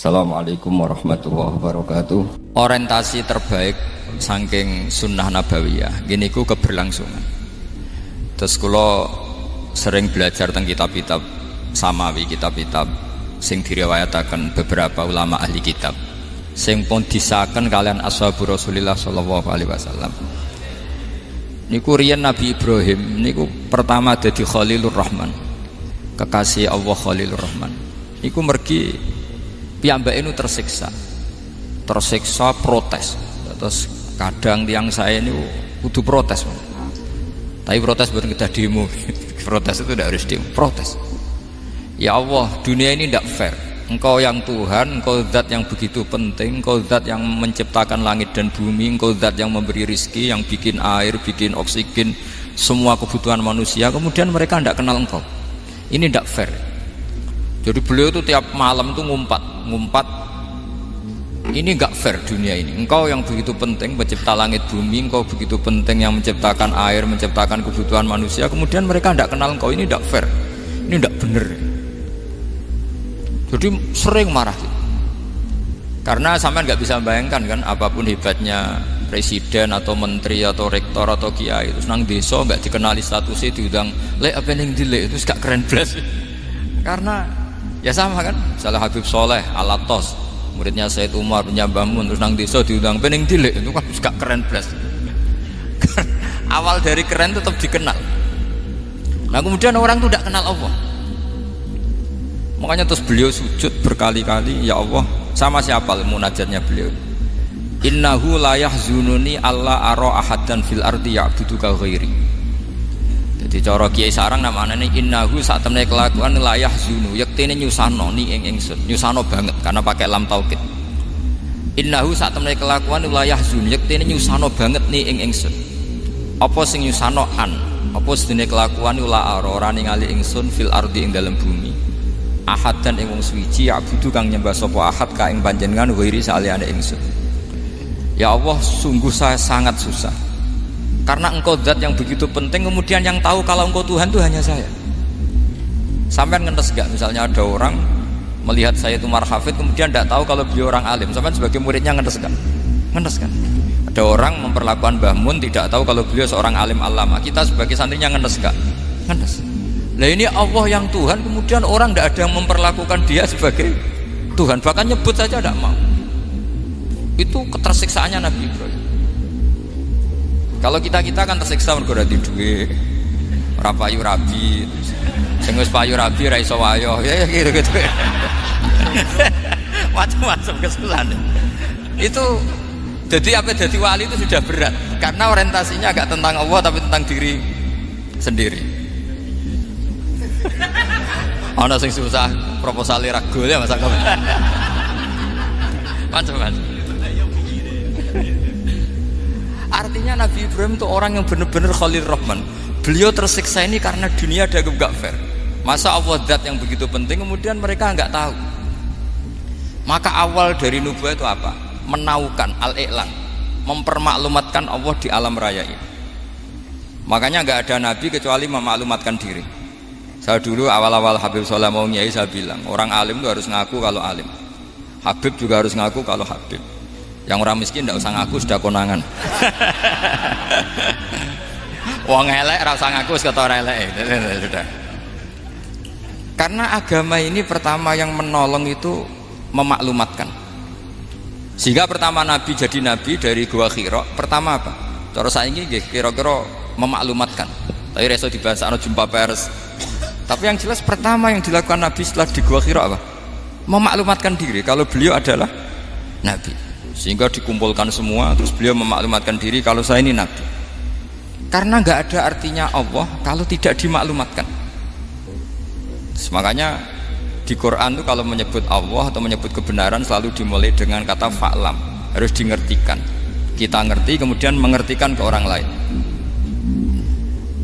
Assalamualaikum warahmatullahi wabarakatuh. Orientasi terbaik saking sunnah nabawiyah gini ku keberlangsungan. Terus kula sering belajar tentang kitab-kitab samawi, kitab-kitab sing diriwayataken beberapa ulama ahli kitab sing pun disaken kalian ashabu Rasulillah sallallahu alaihi wasallam. Niku riyen Nabi Ibrahim niku pertama dadi Khalilur Rahman, kekasih Allah Khalilur Rahman. Niku mergi piyambake nu tersiksa protes. Terus kadang tiang saya ini kudu protes, tapi protes bukan kita demo. Protes itu tidak harus demo, protes. Ya Allah, dunia ini tidak fair. Engkau yang Tuhan, Engkau zat yang begitu penting, Engkau zat yang menciptakan langit dan bumi, Engkau zat yang memberi rizki, yang bikin air, bikin oksigen, semua kebutuhan manusia. Kemudian mereka tidak kenal Engkau. Ini tidak fair. Jadi beliau itu tiap malam itu ngumpat. Ini enggak fair dunia ini. Engkau yang begitu penting mencipta langit bumi, Engkau begitu penting yang menciptakan air, menciptakan kebutuhan manusia. Kemudian mereka tidak kenal Engkau. Ini enggak fair. Ini enggak benar. Jadi sering marah. Karena sampean enggak bisa bayangkan kan, apapun hebatnya presiden atau menteri atau rektor atau kiai, terus nang desa enggak dikenali statusnya, diundang lek apa ning dilek, itu gak keren blas. Karena ya sama kan, misalnya Habib Soleh Alatos, muridnya Said Umar punya Mbah Mun, terus nang desa diundang pening dilek, itu kan gak keren blas. Awal dari keren tetap dikenal. Nah kemudian orang itu tidak kenal Allah. Makanya terus beliau sujud berkali-kali, ya Allah, sama siapa munajatnya beliau, innahu la yahzununi alla ara ahadan fil ardi ya'buduka ghairi. Jadi cara kiai sarang namanya ini innahu saat temne kelakuan la yahzunu, yektene nyusano ni ing ingsun, nyusano banget karena pakai lam taukid. Innahu saat temne kelakuan la yahzunu, yektene nyusano banget ni ing ingsun. Apa sing nyusano an? Apa sedene kelakuan la ora ningali ingsun fil ardi ing dalam bumi. Ahad dan ing wong suci abudu kang nyembah sapa ahad ka ing panjenengan ghairi saliyane ingsun. Ya Allah, sungguh saya sangat susah. Karena Engkau zat yang begitu penting, kemudian yang tahu kalau Engkau Tuhan itu hanya saya. Sampai ngenes gak misalnya ada orang melihat saya itu marhafid, kemudian tidak tahu kalau beliau orang alim. Sampai sebagai muridnya ngenes gak? Ngenes kan? Ada orang memperlakukan Mbah Mun tidak tahu kalau beliau seorang alim alama. Kita sebagai santrinya ngenes gak? Ngenes. Nah ini Allah yang Tuhan, kemudian orang tidak ada yang memperlakukan dia sebagai Tuhan, bahkan nyebut saja tidak mau. Itu ketersiksaannya Nabi Ibrahim. Kalau kita kan tersiksa mergo ora duwe, ora payu rabi, sing wis payu rabi ra iso wayo, ya gitu. Macam-macam kesulitan. Itu jadi apa, jadi wali itu sudah berat karena orientasinya agak tentang Allah tapi tentang diri sendiri. Ana sing susah proposal ragu ya masa kamu. Macam-macam. Artinya Nabi Ibrahim itu orang yang benar-benar Khalil Rahman. Beliau tersiksa ini karena dunia dianggap gak fair. Masa Allah zat yang begitu penting kemudian mereka nggak tahu. Maka awal dari nubuah itu apa? Menaukan, al-i'lan, mempermaklumatkan Allah di alam raya ini. Makanya nggak ada nabi kecuali memaklumatkan diri. Saya dulu awal-awal Habib Soleh mau nyai, saya bilang orang alim itu harus ngaku kalau alim. Habib juga harus ngaku kalau Habib. Yang orang miskin tidak usah ngaku, sudah konangan. Wong elek ora usah ngaku wis ketara elek. Sudah. Karena agama ini pertama yang menolong itu memaklumatkan. Sehingga pertama Nabi jadi Nabi dari Gua Hira, pertama apa? Cara saiki nggih kira-kira memaklumatkan. Tapi reso dibahasano jumpa pers. Tapi yang jelas pertama yang dilakukan Nabi setelah di Gua Hira apa? Memaklumatkan diri kalau beliau adalah Nabi. Sehingga dikumpulkan semua, terus beliau memaklumatkan diri kalau saya ini Nabi. Karena nggak ada artinya Allah kalau tidak dimaklumatkan. Makanya di Quran itu kalau menyebut Allah atau menyebut kebenaran selalu dimulai dengan kata fa'lam, harus dimengertikan. Kita ngerti kemudian mengertikan ke orang lain.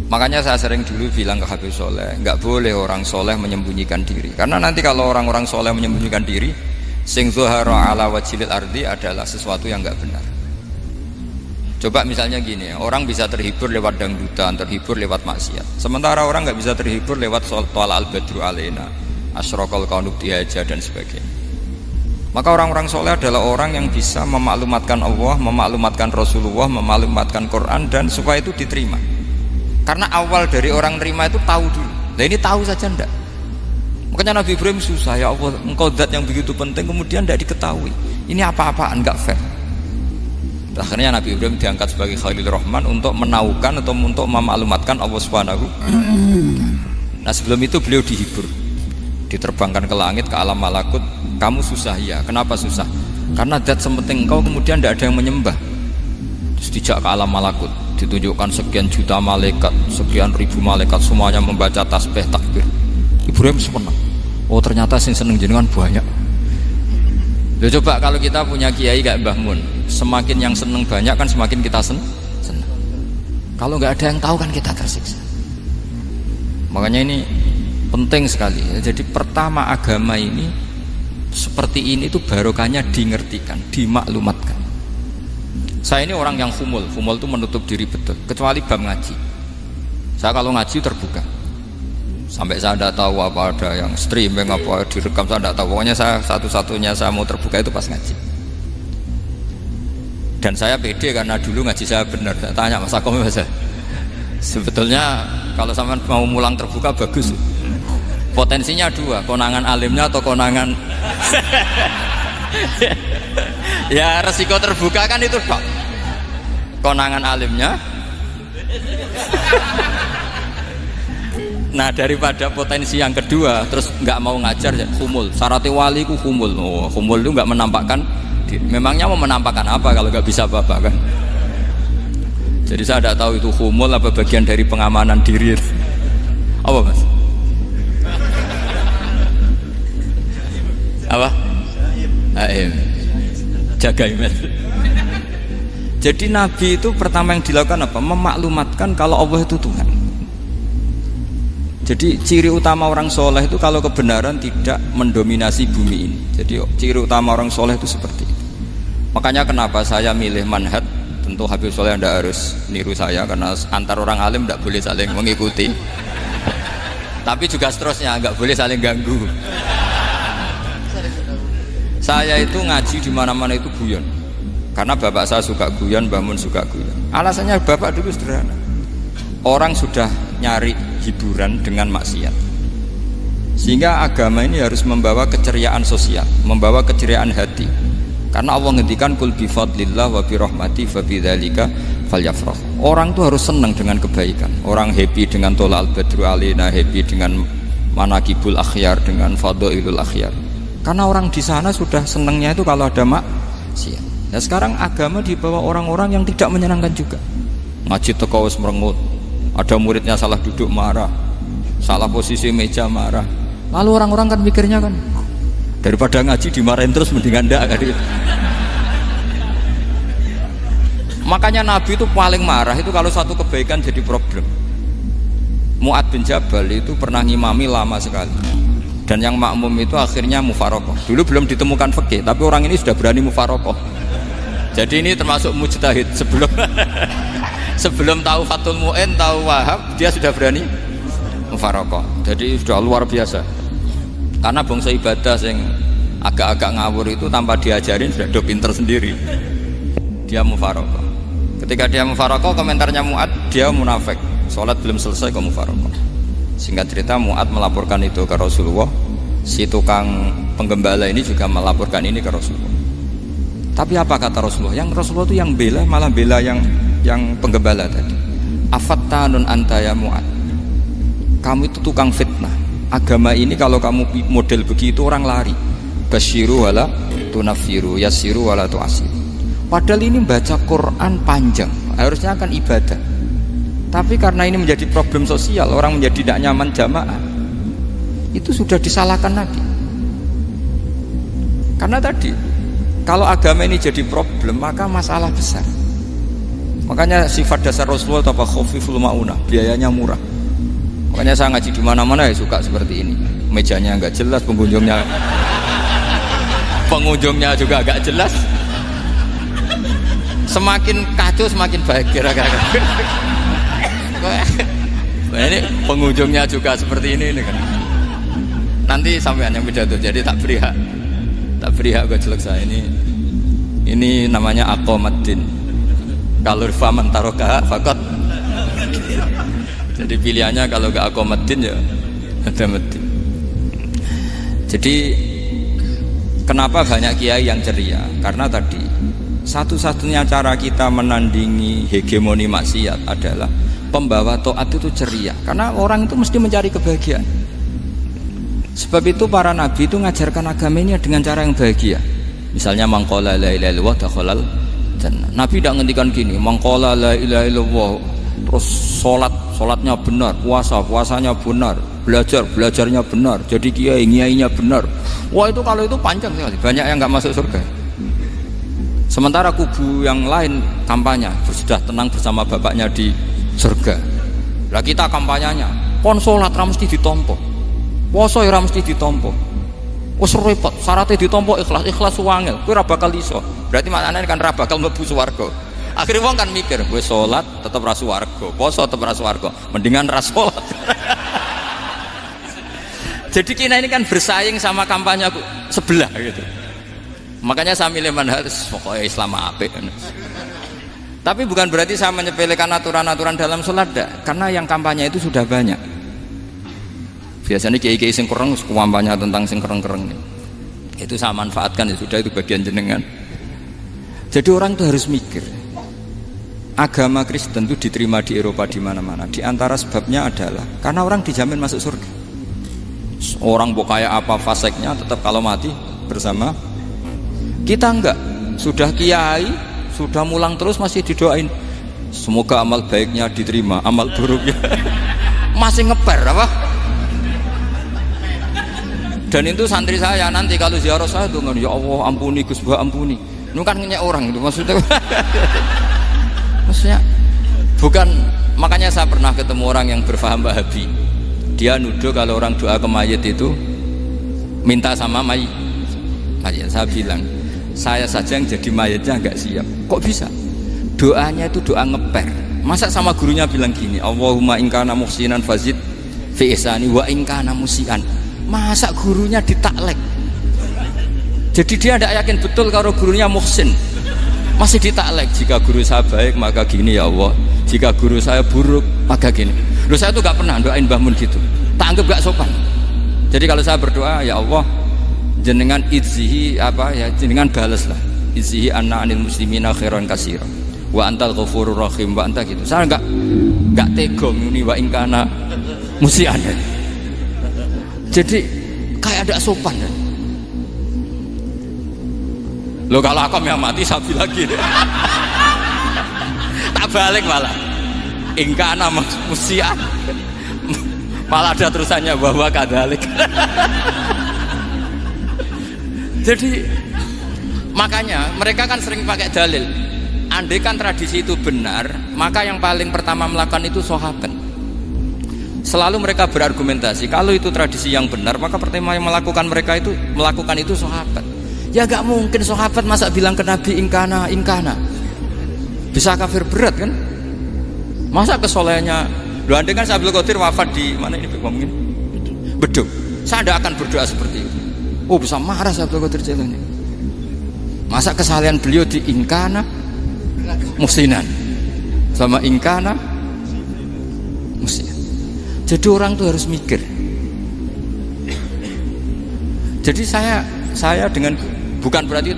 Makanya saya sering dulu bilang ke Habib Soleh, nggak boleh orang soleh menyembunyikan diri. Karena nanti kalau orang-orang soleh menyembunyikan diri, sing zuhara ala wajhil ardi adalah sesuatu yang enggak benar. Coba misalnya gini, orang bisa terhibur lewat dangdutan, terhibur lewat maksiat. Sementara orang enggak bisa terhibur lewat thala al-badru alaina, asyraqal kaunu bihaja dan sebagainya. Maka orang-orang soleh adalah orang yang bisa memaklumatkan Allah, memaklumatkan Rasulullah, memaklumatkan Quran, dan supaya itu diterima. Karena awal dari orang terima itu tahu dulu. Nah ini tahu saja ndak. Makanya Nabi Ibrahim susah, ya Allah, engkau zat yang begitu penting kemudian tidak diketahui. Ini apa-apaan, nggak fair. Akhirnya Nabi Ibrahim diangkat sebagai Khalilur Rahman untuk menaukan atau untuk memaklumatkan Allah Subhanahu. Nah sebelum itu beliau dihibur, diterbangkan ke langit, ke alam malakut. Kamu susah ya, kenapa susah? Karena zat sepenting engkau kemudian tidak ada yang menyembah. Terus dijak ke alam malakut, ditunjukkan sekian juta malaikat, sekian ribu malaikat, semuanya membaca tasbih takbir. Ibrahim senang. Oh ternyata sing seneng jenengan banyak. Loh, coba kalau kita punya kiai kayak Mbah Mun, semakin yang seneng banyak kan semakin kita seneng. Kalau nggak ada yang tahu kan kita tersiksa. Makanya ini penting sekali. Jadi pertama agama ini seperti ini itu barokahnya dingertikan, dimaklumatkan. Saya ini orang yang humul itu menutup diri betul, kecuali bab ngaji. Saya kalau ngaji terbuka. Sampai saya tidak tahu apa ada yang streaming apa direkam, saya tidak tahu. Pokoknya saya satu-satunya saya mau terbuka itu pas ngaji. Dan saya pede karena dulu ngaji saya benar. Saya tanya Mas Akom, sebetulnya kalau sama mau mulang terbuka bagus. Potensinya dua, konangan alimnya atau konangan. Ya resiko terbuka kan itu dok. Konangan alimnya. Nah daripada potensi yang kedua terus nggak mau ngajar ya humul. Syaratnya wali ku humul. Oh, humul itu nggak menampakkan diri. Memangnya mau menampakkan apa kalau nggak bisa apa-apa kan? Jadi saya tidak tahu itu humul apa bagian dari pengamanan diri. Apa mas? Apa? Aim. Jaga iman. Jadi Nabi itu pertama yang dilakukan apa? Memaklumatkan kalau Allah itu Tuhan. Jadi ciri utama orang soleh itu kalau kebenaran tidak mendominasi bumi ini. Jadi ciri utama orang soleh itu seperti itu. Makanya kenapa saya milih manhaj. Tentu Habib Soleh tidak harus niru saya karena antar orang alim tidak boleh saling mengikuti. Tapi juga seterusnya nggak boleh saling ganggu. Saya itu ngaji di mana-mana itu guyon. Karena bapak saya suka guyon, Mbah Mun suka guyon. Alasannya bapak dulu sederhana. Orang sudah nyari hiburan dengan maksiat. Sehingga agama ini harus membawa keceriaan sosial, membawa keceriaan hati. Karena Allah ngendikan kul bi fadlillah wa bi rahmati fa bidzalika falyafrah. Orang tuh harus senang dengan kebaikan. Orang happy dengan tolal badru alina, happy dengan manaqibul akhyar, dengan fadhailul akhyar. Karena orang di sana sudah senangnya itu kalau ada maksiat. Nah sekarang agama dibawa orang-orang yang tidak menyenangkan juga. Ngaji teko wis merengut. Ada muridnya salah duduk marah, salah posisi meja marah. Lalu orang-orang kan mikirnya kan daripada ngaji dimarahin terus mendingan ndak kan. Makanya Nabi itu paling marah itu kalau satu kebaikan jadi problem. Mu'ad bin Jabal itu pernah ngimami lama sekali. Dan yang makmum itu akhirnya mufarokoh. Dulu belum ditemukan fikih, tapi orang ini sudah berani mufarokoh. Jadi ini termasuk mujtahid sebelum tahu Fathul Mu'in, tahu Wahab, dia sudah berani mufarokoh. Jadi sudah luar biasa. Karena bangsa ibadah yang agak-agak ngawur itu tanpa diajarin sudah do pinter sendiri. Dia mufarokoh. Ketika dia mufarokoh, komentarnya Mu'ad, dia munafik. Sholat belum selesai kok mufarokoh. Singkat cerita Mu'ad melaporkan itu ke Rasulullah. Si tukang penggembala ini juga melaporkan ini ke Rasulullah. Tapi apa kata Rasulullah? Yang Rasulullah itu yang bela, malah bela yang penggembala tadi. Afattanun anta ya Mu'ad. Kamu itu tukang fitnah. Agama ini kalau kamu model begitu orang lari. Basyiru wala tunafiru, yassiru wala tu'asiru. Padahal ini baca Quran panjang, harusnya akan ibadah. Tapi karena ini menjadi problem sosial, orang menjadi tidak nyaman jamaah. Itu sudah disalahkan Nabi. Karena tadi kalau agama ini jadi problem, maka masalah besar. Makanya sifat dasar Rasulullah apa khafiful maunah, biayanya murah. Makanya saya ngaji di mana-mana ya suka seperti ini. Mejanya enggak jelas, pengunjungnya juga agak jelas. Semakin kacau semakin baik kira-kira. Ini pengunjungnya juga seperti ini kan. Nanti sampean yang pidato, jadi tak beri hak. Tak beri hak gojlok saya ini namanya aqomaddin. Kalau faman taroka fakot. Jadi pilihannya kalau gak aqomaddin ya ada mati. Jadi kenapa banyak kiai yang ceria? Karena tadi satu-satunya cara kita menandingi hegemoni maksiat adalah pembawa taat itu ceria. Karena orang itu mesti mencari kebahagiaan. Sebab itu para nabi itu mengajarkan agama ini dengan cara yang bahagia. Misalnya mangqala la ilaha illallah dakhalal jannah. Nabi tidak ngendikan gini, mangqala la ilaha illallah terus salatnya benar, puasanya benar, belajarnya benar, jadi kiainya benar. Wah itu kalau itu panjang sekali, banyak yang nggak masuk surga. Sementara kubu yang lain kampanye sudah tenang bersama bapaknya di surga. Lah kita kampanyenya, kon salat ra mesti ditampa. Puasa ya ora mesti ditampa. Wis repot, syaratnya ditampa ikhlas wangel. Kowe ora bakal iso. Berarti maknane kan ora bakal mlebu swarga. Akhirnya wong kan mikir, kowe salat tetep ra swarga, puasa tetep ra swarga, mendingan ra salat. Jadi kita ini kan bersaing sama kampanye sebelah gitu. Makanya saya milih manhaj pokoknya Islam apik. Tapi bukan berarti saya menyepelekan aturan-aturan dalam salat, karena yang kampanye itu sudah banyak. Biasanya kiai-kiai sing kereng kampanye tentang sing kereng-kereng itu saya manfaatkan, ya sudah, itu bagian jenengan. Jadi orang itu harus mikir. Agama Kristen itu diterima di Eropa di mana-mana. Di antara sebabnya adalah karena orang dijamin masuk surga. Orang kayak apa faseknya tetap kalau mati bersama. Kita enggak, sudah kiai, sudah mulang terus masih didoain. Semoga amal baiknya diterima, amal buruknya masih ngeper apa? Dan itu santri saya nanti kalau ziarah saya tuh ya Allah ampuni Gus Bah ampuni. Itu kan ngenyek orang itu maksudnya. Maksudnya bukan, makanya saya pernah ketemu orang yang berfaham Wahabi. Dia nuduh kalau orang doa ke mayit itu minta sama mayit. Saya bilang, saya saja yang jadi mayitnya enggak siap. Kok bisa? Doanya itu doa ngeper. Masa sama gurunya bilang gini, Allahumma in kana muhsinan fazid fi ihsani wa in kana musian. Masa gurunya ditaklek? Jadi dia tidak yakin betul kalau gurunya muhsin, masih ditaklek. Jika guru saya baik maka gini ya Allah, jika guru saya buruk maka gini. Loh, saya tuh gak pernah doain Mbah Mun gitu, tak anggap gak sopan. Jadi kalau saya berdoa, ya Allah jenengan idzihi apa ya, jenengan balas lah, idzihi anna anil muslimina khairan katsira wa antal ghafurur rahim wa anta gitu. Saya enggak tega muni wa ingkana musian. Jadi kayak ada sopan kan? Loh kalau aku yang mati sapi lagi deh. Tak balik malah ingkana musian, malah ada terusannya bahwa kadalik. Jadi makanya mereka kan sering pakai dalil, andai kan tradisi itu benar, maka yang paling pertama melakukan itu sahabat. Selalu mereka berargumentasi kalau itu tradisi yang benar, maka pertama yang melakukan itu sahabat. Ya gak mungkin sahabat masa bilang ke Nabi ingkana, bisa kafir berat kan? Masa kesolehannya, loh andai kan Abdul Qadir wafat di mana ini ngomongin Beduk, saya tidak akan berdoa seperti itu. Oh bisa marah Abdul Qadir Jailani. Masa kesalahan beliau di ingkana musinan sama ingkana musinan. Jadi orang tuh harus mikir. Jadi saya dengan bukan berarti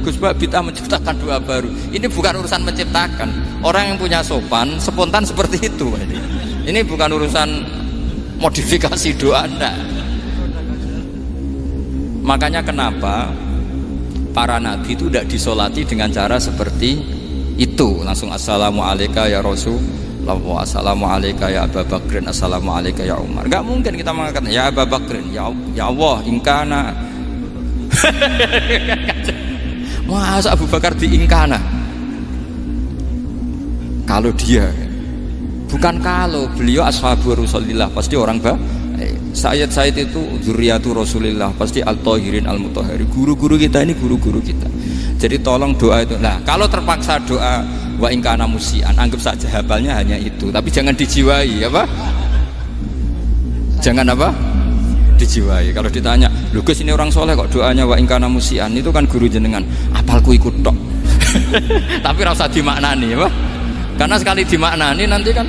Gus Bah bid'ah menciptakan doa baru. Ini bukan urusan menciptakan. Orang yang punya sopan spontan seperti itu. Ini bukan urusan modifikasi doa, enggak. Makanya kenapa para nabi itu tidak disolati dengan cara seperti itu, langsung assalamualaikum ya Rasul, assalamualaikum ya Abu Bakrin, assalamualaikum ya Umar. Enggak mungkin kita mengatakan ya Abu Bakrin, ya Allah ingkana. Masa Abu Bakar di ingkana? Kalau dia, bukan kalau beliau ashabu Rasulillah, pasti orang Sayyid itu dzurriyyatu Rasulillah, pasti al-tahirin al-mutahhari. Guru-guru kita ini guru-guru kita. Jadi tolong doa itu. Nah, kalau terpaksa doa wa in kana musian, anggap saja hafalnya hanya itu, tapi jangan dijiwai apa? Jangan apa? Dijiwai. Kalau ditanya, Lho Gus, ini orang soleh kok doanya wa ingkana musian, itu kan guru jenengan. Apalku ikut tok. Tapi rasa dimaknani apa? Karena sekali dimaknani nanti kan.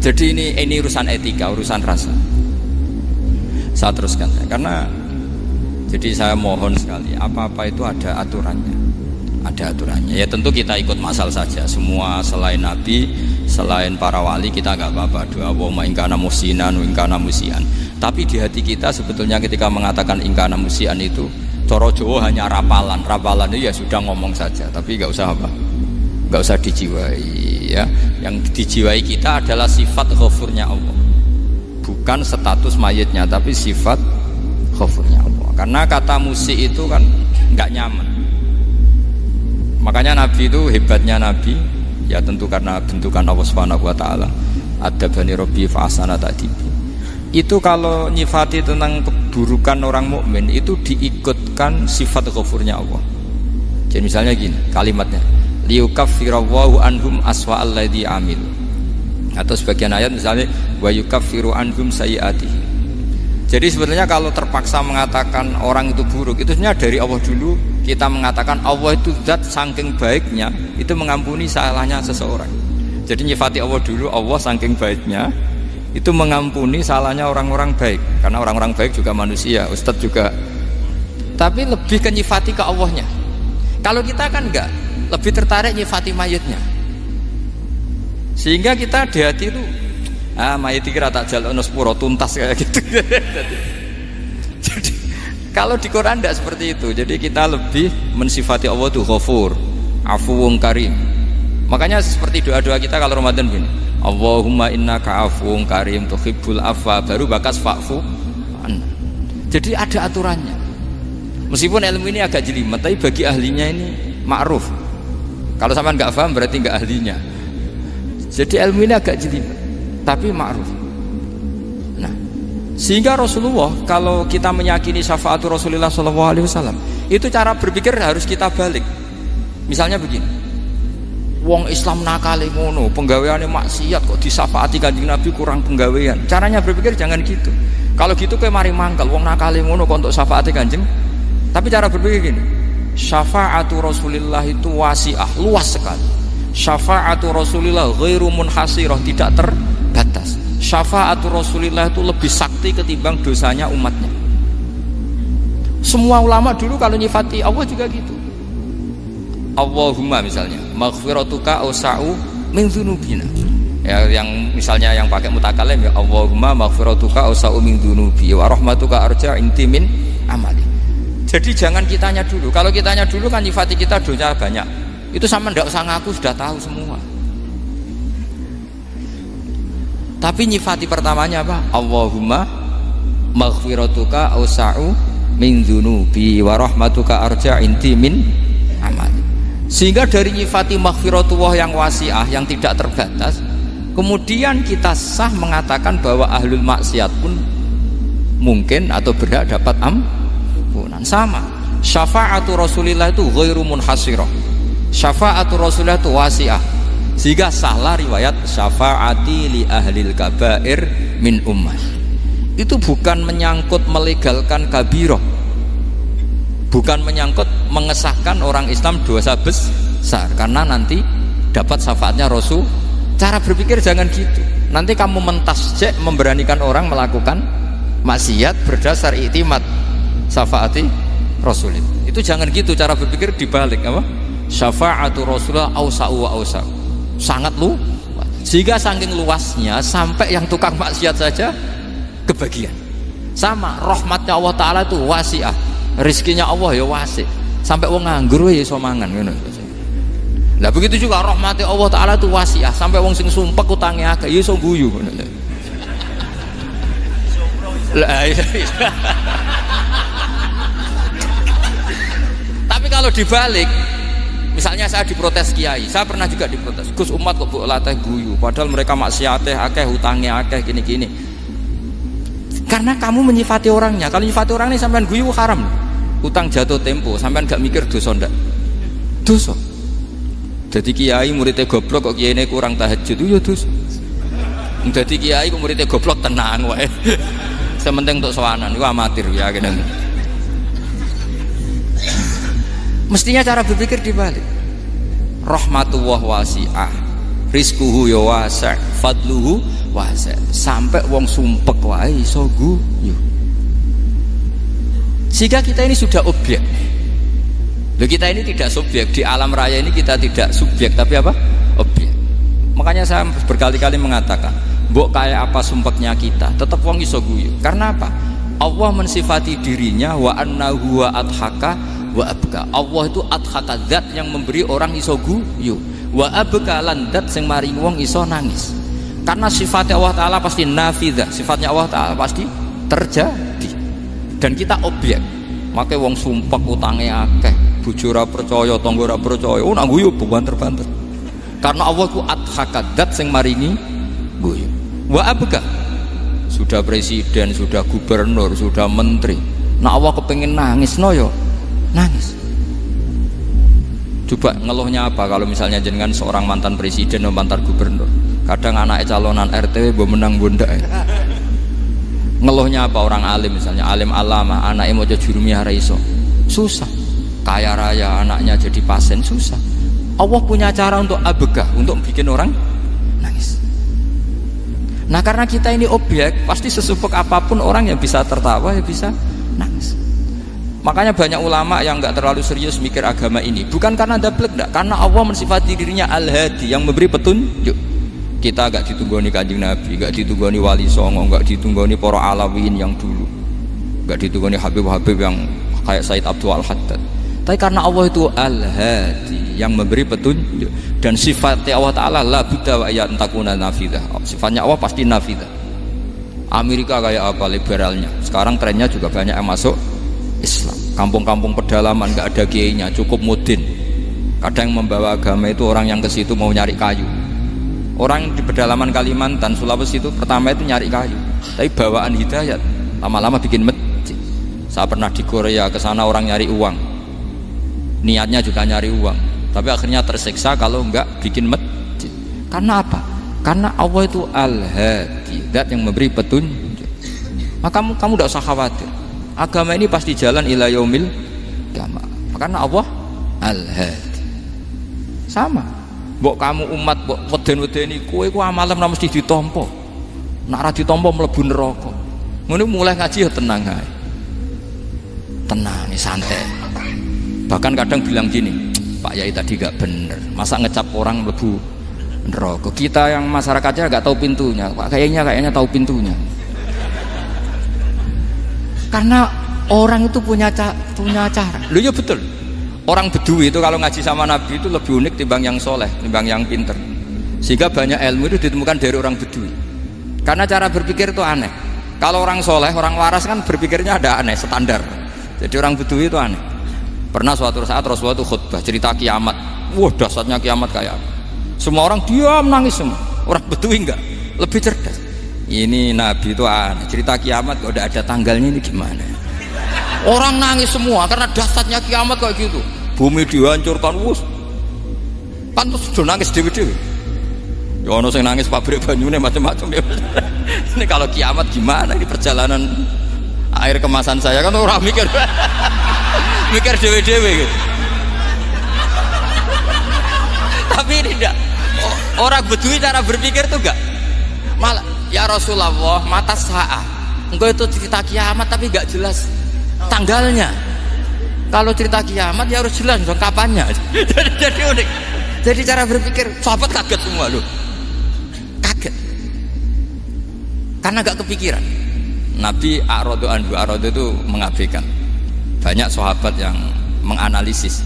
Jadi ini urusan etika, urusan rasa. Saya teruskan karena jadi saya mohon sekali, apa-apa itu ada aturannya. Ada aturannya. Ya tentu kita ikut masal saja. Semua selain Nabi, selain para wali kita nggak apa-apa. Doa wa ingkana musinan, ingkana musian. Tapi di hati kita sebetulnya ketika mengatakan ingkana musian itu coro Jawa hanya rapalan. Rapalan itu ya sudah ngomong saja, tapi nggak usah apa? Nggak usah dijiwai ya. Yang dijiwai kita adalah sifat ghafurnya Allah. Bukan status mayitnya, tapi sifat ghafurnya Allah. Karena kata musik itu kan nggak nyaman. Makanya Nabi itu hebatnya Nabi, ya tentu karena bentukan Allah Subhanahu wa taala. Adabani Rabbi fa ahsana ta'dibi. Itu kalau nyifati tentang keburukan orang mukmin itu diikutkan sifat ghafurnya Allah. Jadi misalnya gini, kalimatnya liyukaffirallahu anhum aswa alladzi amil. Atau sebagian ayat misalnya wa yukaffiru anhum sayiatihi. Jadi sebetulnya kalau terpaksa mengatakan orang itu buruk, itu sebenarnya dari Allah dulu kita mengatakan Allah itu zat saking baiknya itu mengampuni salahnya seseorang. Jadi nyifati Allah dulu, Allah saking baiknya itu mengampuni salahnya orang-orang baik. Karena orang-orang baik juga manusia, Ustadz juga. Tapi lebih ke nyifati ke Allahnya. Kalau kita kan enggak, lebih tertarik nyifati mayitnya. Sehingga kita di hati itu mayit kira tak jalan sepuro tuntas kayak gitu. Jadi kalau di Quran tidak seperti itu. Jadi kita lebih mensifati Allah itu Ghafur, Afuwun Karim. Makanya seperti doa-doa kita kalau Ramadan begini, Allahumma innaka afuwun karim tuhibbul afwa, baru bakas fa'fu. Jadi ada aturannya. Meskipun ilmu ini agak jelimet, tapi bagi ahlinya ini ma'ruf. Kalau sampean nggak paham berarti nggak ahlinya. Jadi ilmu ini agak jelimet, tapi ma'ruf. Nah, sehingga Rasulullah kalau kita meyakini syafaat Rasulullah SAW, itu cara berpikir harus kita balik. Misalnya begini, wong Islam nakale ngono, penggaweane maksiat kok disafaati Kanjeng Nabi kurang penggawean. Caranya berpikir jangan gitu. Kalau gitu kowe mari mangkel, wong nakale ngono kok untuk syafaati Kanjeng. Tapi cara berpikir gini, syafaatu Rasulullah itu wasi'ah, luas sekali. Syafaatu Rasulullah ghairu munhasirah, tidak terbatas. Syafaatu Rasulullah itu lebih sakti ketimbang dosanya umatnya. Semua ulama dulu kalau nyifati Allah juga gitu. Allahumma misalnya maghfiratuka awsa'u min dzunubina. Ya, yang misalnya yang pakai mutakalim ya Allahumma maghfiratuka awsa'u min dzunubi wa rahmatuka arja inti min amali. Jadi jangan kitanya dulu. Kalau kitanya dulu kan nyifati kita dosa banyak. Itu sama ndak usah ngaku sudah tahu semua. Tapi nyifati pertamanya apa? Allahumma maghfiratuka awsa'u min dzunubi wa rahmatuka arja inti min amali. Sehingga dari nyifati maghfiratullah yang wasi'ah, yang tidak terbatas, kemudian kita sah mengatakan bahwa ahlul maksiat pun mungkin atau berhak dapat ampunan. Sama, syafaatu Rasulillah itu ghairu munhasirah, syafaatu Rasulillah itu wasi'ah. Sehingga sahlah riwayat syafaati li ahlil kabair min ummah. Itu bukan menyangkut melegalkan kabirah, bukan menyangkut mengesahkan orang Islam dosa besar, karena nanti dapat syafaatnya Rasul. Cara berpikir jangan gitu. Nanti kamu mentasjek memberanikan orang melakukan maksiat berdasar iktimat syafaati Rasul. Itu jangan gitu cara berpikir, dibalik apa? Syafaatu Rasulullah awsa'u wa awsa'u. Sangat luas. Sehingga saking luasnya sampai yang tukang maksiat saja kebagian. Sama rahmatnya Allah Ta'ala itu wasi'ah, rizkinya Allah ya wasi, sampai wong nganggur ya iso mangan ngono. Lah begitu juga rahmati Allah Ta'ala itu wasi'ah, sampai wong sing sumpek utange akeh ya iso guyu ngono. Lah tapi kalau dibalik, misalnya saya diprotes kiai, saya pernah juga diprotes, Gus umat kok mbok latih guyu padahal mereka maksiate akeh, utange akeh, gini-gini. Karena kamu menyifati orangnya. Kalau menyifati orangnya sampean guyu haram. Utang jatuh tempo, sampean gak mikir dosa ndak? Dosa. Jadi kiai muridnya goblok kok kiai ini kurang tahajud, itu ya dosa. Dadi kiai kok muridnya goblok tenang wae. Sementing untuk sowanan iku amatir ya kene. Mestinya cara berpikir dibalik. Rahmatullah wasi'ah, rizquhu ya wasi', fadluhu wasi'. Sampai wong sumpek wae iso guyu. Sehingga kita ini sudah objek. Loh, kita ini tidak subjek di alam raya ini, kita tidak subjek tapi apa? Objek. Makanya saya berkali-kali mengatakan, mbok kayak apa sumpeknya kita, tetap wong iso guyu. Karena apa? Allah mensifati dirinya wa annahu wa adhaka wa abka. Allah itu adhaka, zat yang memberi orang iso guyu. Wa abka lan zat sing maring wong iso nangis. Karena sifatnya Allah Ta'ala pasti nafidzah, sifatnya Allah Ta'ala pasti terjadi. Dan kita objek. Makanya wong sumpek utange akeh, bojo ora percaya, tangga ora percaya, nak guyu banter-banter. Karena Allah ku adhaka, zat sing maringi guyu. Wa abka, sudah presiden, sudah gubernur, sudah menteri, nah Allah kepengen nangis no yo nangis. Coba ngeluhnya apa kalau misalnya jenengan seorang mantan presiden atau mantan gubernur, kadang anaknya calonan RT bo menang bunda. Ngeluhnya apa orang alim, misalnya alim alama, anaknya mau jadi jurumiyah raiso, susah. Kaya raya anaknya jadi pasien, susah. Allah punya cara untuk abegah, untuk bikin orang nangis. Nah karena kita ini objek, pasti sesumpek apapun orang yang bisa tertawa, yang bisa nangis. Makanya banyak ulama yang nggak terlalu serius mikir agama ini, bukan karena dablek, enggak, karena Allah mensifati dirinya Al-Hadi, yang memberi petunjuk. Kita gak ditunggoni Kanjeng Nabi, gak ditunggoni Wali Songo, gak ditunggoni para Alawin yang dulu, gak ditunggoni Habib-Habib yang kayak Said Abdul Al-Haddad. Tapi karena Allah itu Al-Hadi, yang memberi petunjuk, dan sifatnya Allah Ta'ala la budda wa ya antakuna nafidah. Sifatnya Allah pasti nafidah. Amerika kayak apa liberalnya, sekarang trennya juga banyak yang masuk Islam. Kampung-kampung pedalaman gak ada kiainya, cukup mudin. Kadang yang membawa agama itu orang yang ke situ mau nyari kayu. Orang di pedalaman Kalimantan, Sulawesi itu pertama itu nyari kayu, tapi bawaan hidayat, lama-lama bikin masjid. Saya pernah di Korea, ke sana orang nyari uang, niatnya juga nyari uang, tapi akhirnya tersiksa kalau enggak bikin masjid. Karena apa? Karena Allah itu Al-Hadi, zat yang memberi petunjuk. Maka kamu tidak usah khawatir, agama ini pasti jalan ila yaumil qiyamah. Karena Allah Al-Hadi. Sama. Mbok kamu umat mbok weden-wedeni kowe ku amalan ora mesti ditampa. Nek ora ditampa mlebu neraka. Ngono mulai ngaji ya tenang ae. Tenang, santai. Bahkan kadang bilang gini, Pak Yai tadi gak bener. Masa ngecap orang mlebu neraka. Kita yang masyarakatnya gak tahu pintunya. Pak kayaknya tahu pintunya. Karena orang itu punya cara. Lho ya betul. Orang Bedui itu kalau ngaji sama Nabi itu lebih unik timbang yang soleh, timbang yang pinter. Sehingga banyak ilmu itu ditemukan dari orang Bedui. Karena cara berpikir itu aneh. Kalau orang soleh, orang waras kan berpikirnya ada aneh, standar. Jadi orang Bedui itu aneh. Pernah suatu saat Rasulullah itu khutbah cerita kiamat. Wah dahsyatnya kiamat kayak apa? Semua orang diam nangis semua. Orang Bedui enggak, lebih cerdas. Ini Nabi itu aneh. Cerita kiamat kalau udah ada tanggalnya ini gimana? Orang nangis semua karena dahsyatnya kiamat kayak gitu. Bumi dihancurkan, wus. Pantes sudah nangis dewi-dewi. Ya ono sing nangis pabrik banyune macam-macam ya. Ini kalau kiamat gimana ini perjalanan air kemasan saya kan orang mikir. Mikir dewi-dewi gitu. Tapi ini enggak. Orang Bedui cara berpikir tuh enggak. Malah ya Rasulullah, mata saat. Engkau itu cerita kiamat tapi enggak jelas tanggalnya. Kalau cerita kiamat ya harus jelas dong kapannya. jadi unik. Jadi cara berpikir sahabat kaget semua loh. Kaget. Karena gak kepikiran. Nabi a'radu anhu, a'radu itu mengabaikan. Banyak sahabat yang menganalisis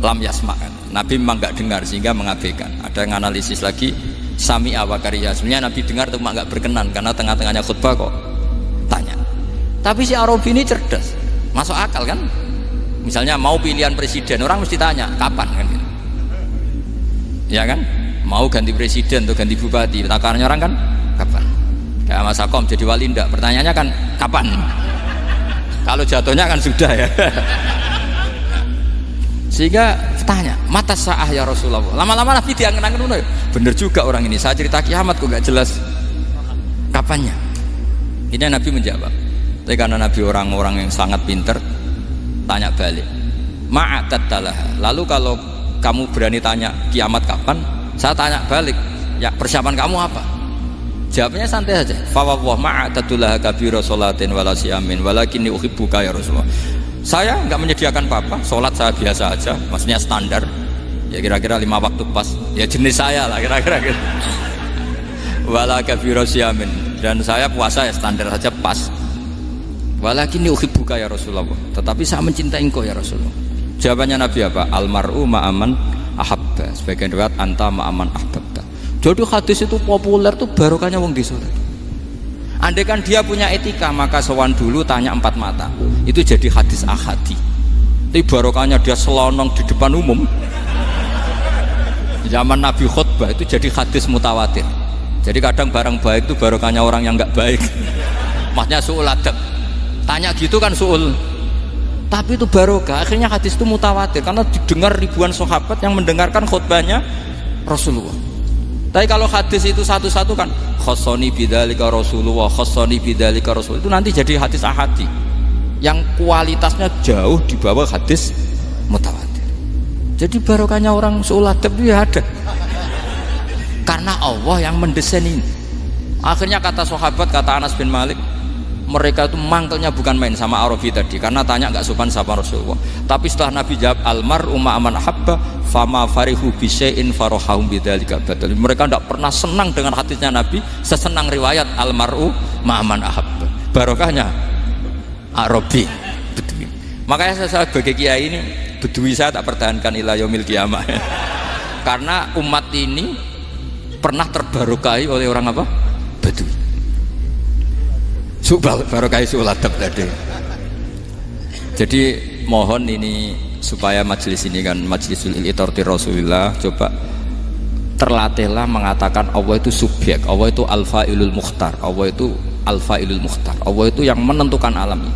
lam yasma. Nabi memang gak dengar sehingga mengabaikan. Ada yang analisis lagi sami'a wa kariya. Sebenarnya Nabi dengar itu gak berkenan karena tengah-tengahnya khutbah kok tanya. Tapi si Arabi ini cerdas. Masuk akal kan? Misalnya mau pilihan presiden, orang mesti tanya kapan kan? Ya kan? Mau ganti presiden atau ganti bupati, takarannya orang kan kapan? Kayak Mas Akom jadi wali ndak? Pertanyaannya kan kapan? Kalau jatuhnya kan sudah ya. Sehingga tanya, mata sa'ah ya Rasulullah. Lama-lama Nabi diangen-angen ngono. Bener juga orang ini. Saya cerita kiamat kok gak jelas kapannya. Ini Nabi menjawab. Tapi karena Nabi orang-orang yang sangat pinter, tanya balik. Ma'atattalah. Lalu kalau kamu berani tanya kiamat kapan, saya tanya balik. Ya persiapan kamu apa? Jawabnya santai saja. Fa wa ma'atattalah kabira sholatin wala siyamin walakinni uhibbuka ya Rasulullah. Saya enggak menyediakan apa-apa, sholat saya biasa aja, maksudnya standar. Ya kira-kira 5 waktu pas. Ya jenis saya lah kira-kira gitu. Wala kabira siyamin, dan saya puasa ya standar saja pas. Walakinni uhibbuka ya Rasulullah. Tetapi saya mencintai engkau ya Rasulullah. Jawabannya Nabi apa? Almar'u ma'aman ahabba. Sebagian riwayat anta ma'aman ahbabta. Jadi hadis itu populer tuh barokahnya wong desa. Andai kan dia punya etika, maka sowan dulu tanya 4 mata. Itu jadi hadis ahadi. Tapi barokahnya dia selonong di depan umum. Zaman Nabi khutbah itu jadi hadis mutawatir. Jadi kadang barang baik itu barokahnya orang yang enggak baik. Maksudnya su'ul adab. Tanya gitu kan su'ul. Tapi itu barokah. Akhirnya hadis itu mutawatir karena didengar ribuan sahabat yang mendengarkan khutbahnya Rasulullah. Tapi kalau hadis itu satu-satu kan khassani bidzalika Rasulullah, khassani bidzalika Rasul, itu nanti jadi hadis ahadi yang kualitasnya jauh di bawah hadis mutawatir. Jadi barokahnya orang su'ul adab itu ya ada. Karena Allah yang mendesain ini. Akhirnya kata sahabat, kata Anas bin Malik, mereka itu mangkelnya bukan main sama Arabi tadi karena tanya nggak sopan sama Rasulullah. Tapi setelah Nabi jawab almar'u ma'aman ahabba fama farihu bisyai'in farahahum bidzalika badal. Mereka tidak pernah senang dengan hadisnya Nabi sesenang riwayat almar'u ma'aman ahabba. Barokahnya Arabi Bedui. Makanya saya sebagai kiai ini Bedui saya tak pertahankan ila yaumil qiyamah. Karena umat ini pernah terbarokahi oleh orang apa? Bedui. Barokah su'ul adab tadi. Jadi mohon ini supaya majelis ini kan majlisul iltorti Rasulullah, coba terlatihlah mengatakan Allah itu subjek, Allah itu al-fa'ilul mukhtar, Allah itu al-fa'ilul mukhtar, Allah itu yang menentukan alam ini.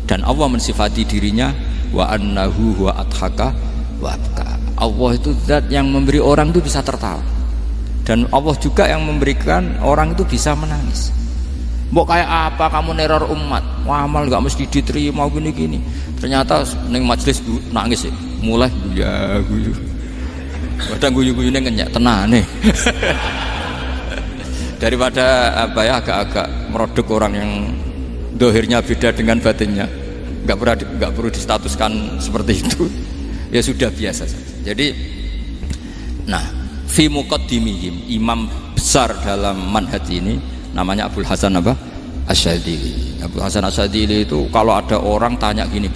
Dan Allah mensifati dirinya wa annahu huwa adhaka wa abka. Allah itu zat yang memberi orang itu bisa tertawa. Dan Allah juga yang memberikan orang itu bisa menangis. Mbok kayak apa kamu neror umat, amal nggak mesti diterima gini-gini. Ternyata neng majelis nangis ya, mulai guyu. Kadang guyu-guyune ngenyak tenane. Daripada apa ya agak-agak merodok orang yang dohirnya beda dengan batinnya, nggak perlu distatuskan seperti itu. Ya sudah biasa saja. Jadi, nah, fi muqaddimihim, imam besar dalam manhaj ini namanya Abul Hasan apa? Asyadzili. Abul Hasan Asyadzili itu kalau ada orang tanya gini,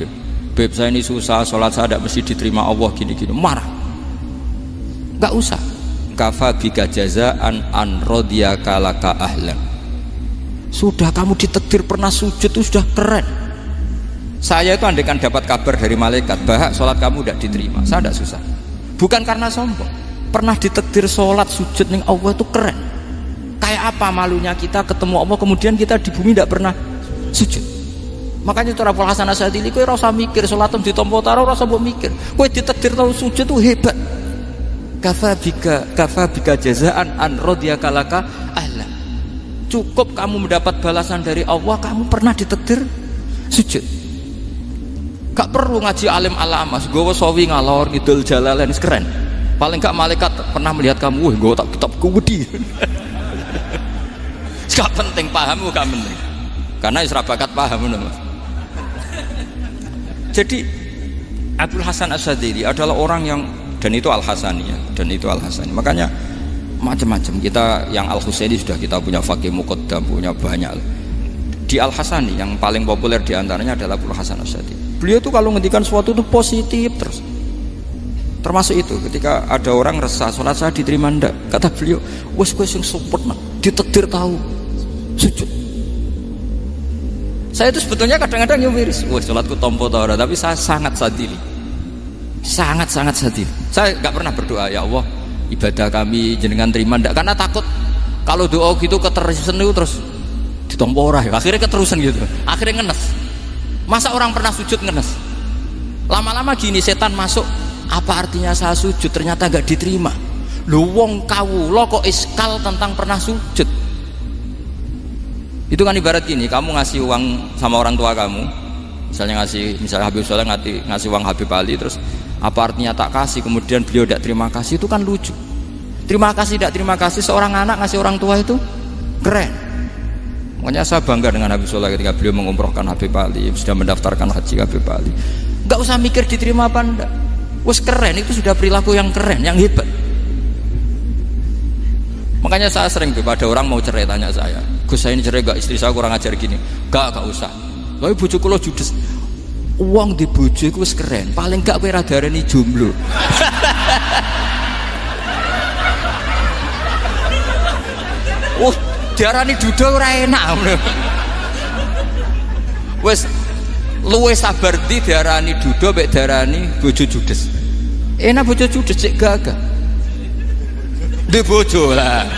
Beb saya ini susah, sholat saya tidak mesti diterima Allah gini-gini, marah. Enggak usah. Kafa bika jazaan an radiyaka laka ahlan. Sudah kamu ditakdir pernah sujud itu sudah keren. Saya itu andaikan dapat kabar dari malaikat bahwa sholat kamu tidak diterima, saya tidak susah. Bukan karena sombong. Pernah ditakdir sholat sujud ning Allah itu keren. Kayak apa malunya kita ketemu Allah kemudian kita di bumi tidak pernah sujud. Makanya cara Abul Hasan Asyadzili kowe ora usah mikir salatem ditampa taro ora usah mbok mikir. Kowe ditakdir tau sujud itu hebat. Kafa bika jazaan an radiyaka laka ahla. Cukup kamu mendapat balasan dari Allah, kamu pernah ditakdir sujud. Gak perlu ngaji alim alamas, gowo sawi ngalor ngidul jalalain keren. Paling gak malaikat pernah melihat kamu, wah gowo tak kitab kuwedi. Gak penting pahammu, gak penting. Karena isra bakat paham Mas. Jadi Abul Hasan Asyadzili adalah orang yang, dan itu Al-Hasani ya, dan itu Al-Hasani. Makanya macam-macam kita yang Al-Husaini sudah kita punya Faqih Muqaddam, punya banyak. Di Al-Hasani yang paling populer diantaranya adalah Abul Hasan Asyadzili. Beliau tuh kalau ngendikan sesuatu itu positif terus. Termasuk itu ketika ada orang resah sholat saya diterima ndak, kata beliau, wes yang sempurna ditakdir tahu sujud. Saya itu sebetulnya kadang-kadang nyumiris, wes sholatku tompo tau, tapi saya sangat sadili, sangat sadili. Saya nggak pernah berdoa ya Allah ibadah kami jenengan terima ndak, karena takut kalau doa gitu keterusan itu terus ditompo ora, akhirnya keterusan gitu, akhirnya ngenes. Masa orang pernah sujud ngenes? Lama-lama gini setan masuk Apa artinya saya sujud ternyata gak diterima? Lu wong kawula kok iskal tentang pernah sujud. Itu kan ibarat gini, kamu ngasih uang sama orang tua kamu, misalnya Habib Soleh ngasih uang Habib Ali, terus apa artinya tak kasih, kemudian beliau tidak terima kasih, itu kan lucu. Terima kasih tidak terima kasih, seorang anak ngasih orang tua itu keren. Makanya saya bangga dengan Habib Soleh ketika beliau mengumrohkan Habib Ali, sudah mendaftarkan haji Habib Ali. Gak usah mikir diterima apa enggak, wes keren, itu sudah perilaku yang keren, yang hebat. Makanya saya sering tuh, pada orang mau cerai tanya saya, Gus saya ini cerai gak, istri saya kurang ajar gini. Gak usah. Tapi bojo kula judes. Uang di bojo itu wis keren, paling gak kowe ra darani jomblo. Diarani duda ora enak. Wis luwe sabar di diarani duda mek diarani bojo judes. Enak bojo judes cek gagah. Di bojo lah.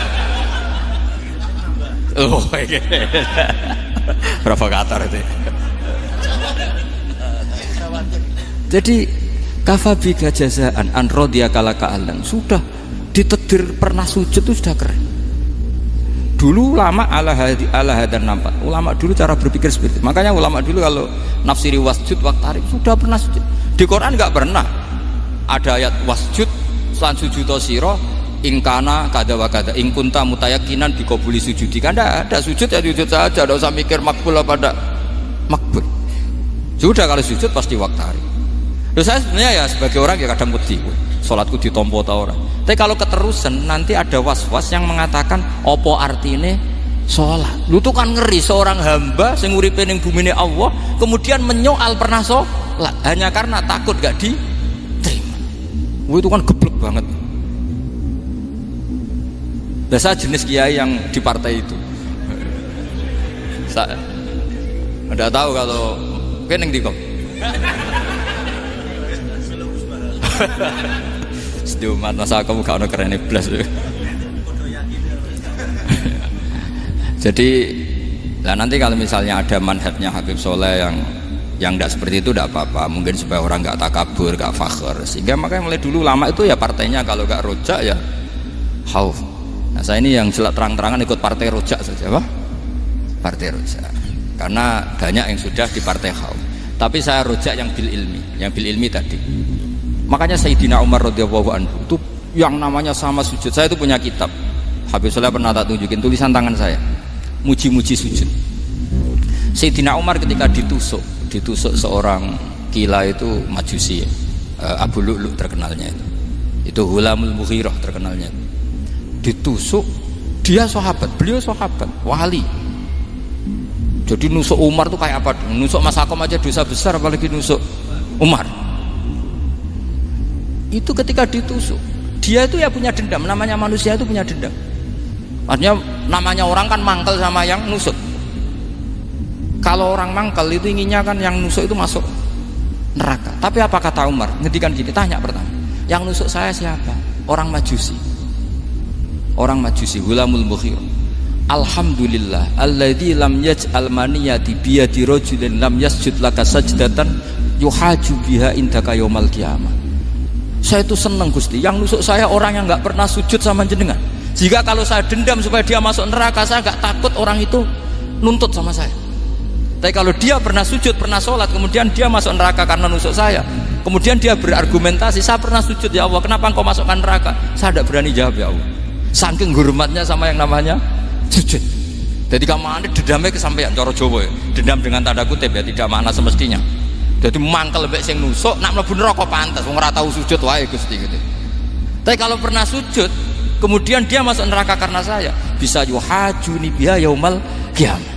Oh, provokator itu. Jadi kafabika jazaan an radhiya kalaka alan, sudah ditedir pernah sujud itu sudah keren. Dulu ulama ala hadan nampak. Ulama dulu cara berpikir seperti itu. Makanya ulama dulu kalau nafsiri wasjud waqtarib sudah pernah sujud. Di Quran enggak pernah ada ayat wasjud lan sujudo sira ingkana kada wa kada ingkunta mutayakinan dikabuli sujudi. Kan ada sujud ya sujud saja, tidak usah mikir makbul apa tidak makbul. Sudah kalau sujud pasti waqtarib. Terus saya sebenarnya ya sebagai orang ya kadang wedi, sholatku ditompo ta ora. Tapi kalau keterusan nanti ada was-was yang mengatakan opo artine sholat. Lu tuh kan ngeri seorang hamba sing uripe ning bumine Allah kemudian menyoal pernah sholat hanya karena takut gak diterima. Itu kan geblek banget. Biasa jenis kiai yang di partai itu. Saya enggak tahu kalau keneng di kok. Seduman masa kamu gak ada keren iblis. Jadi lah nanti kalau misalnya ada manhajnya Habib Soleh yang tidak seperti itu tidak apa-apa, mungkin supaya orang nggak takabur, nggak fakhr, sehingga makanya mulai dulu lama itu ya partainya kalau nggak rojak ya khauf. Nah saya ini yang jelas terang-terangan ikut partai rojak saja, Pak. Partai rojak karena banyak yang sudah di partai khauf, tapi saya rojak yang bil ilmi tadi. Makanya Sayyidina Umar radhiyallahu anhu itu yang namanya sama sujud, saya itu punya kitab Habib Soleh pernah tak tunjukin tulisan tangan saya, muji-muji sujud. Sayyidina Umar ketika ditusuk seorang gila itu Majusi ya, Abu Lu'lu terkenalnya itu Hulamul Mughirah terkenalnya, ditusuk, dia sahabat, beliau sahabat wali. Jadi nusuk Umar tuh kayak apa? Nusuk Mas Akom aja dosa besar, apalagi nusuk Umar. Itu ketika ditusuk, dia itu ya punya dendam, namanya manusia itu punya dendam. Artinya namanya orang kan mangkel sama yang nusuk. Kalau orang mangkel itu inginnya kan yang nusuk itu masuk neraka. Tapi apa kata Umar? Ngedikan gini, tanya pertama, yang nusuk saya siapa? Orang Majusi. Orang Majusi, Hulamul Mughirah. Alhamdulillah alladzi lam yaj'al maniyati biyadi rajulin lam yasjud laka sajdatan yuhaju biha indaka yaumal qiyamah. Saya itu senang Gusti, yang nusuk saya orang yang nggak pernah sujud sama jenengan. Jika kalau saya dendam supaya dia masuk neraka, saya nggak takut orang itu nuntut sama saya. Tapi kalau dia pernah sujud, pernah sholat, kemudian dia masuk neraka karena nusuk saya, kemudian dia berargumentasi, saya pernah sujud ya Allah, kenapa engkau masukkan neraka? Saya tidak berani jawab ya Allah, saking hormatnya sama yang namanya sujud. Jadi kamane dendamnya kesampaian cara Jawa ya, dendam dengan tanda kutip ya, tidak makna semestinya. Jadi mangkel mbek sing nusuk nak mlebu neraka pantes wong ora tau sujud wae Gusti gitu. Tapi kalau pernah sujud kemudian dia masuk neraka karena saya, bisa yuhajuni biha yaumal qiyamah.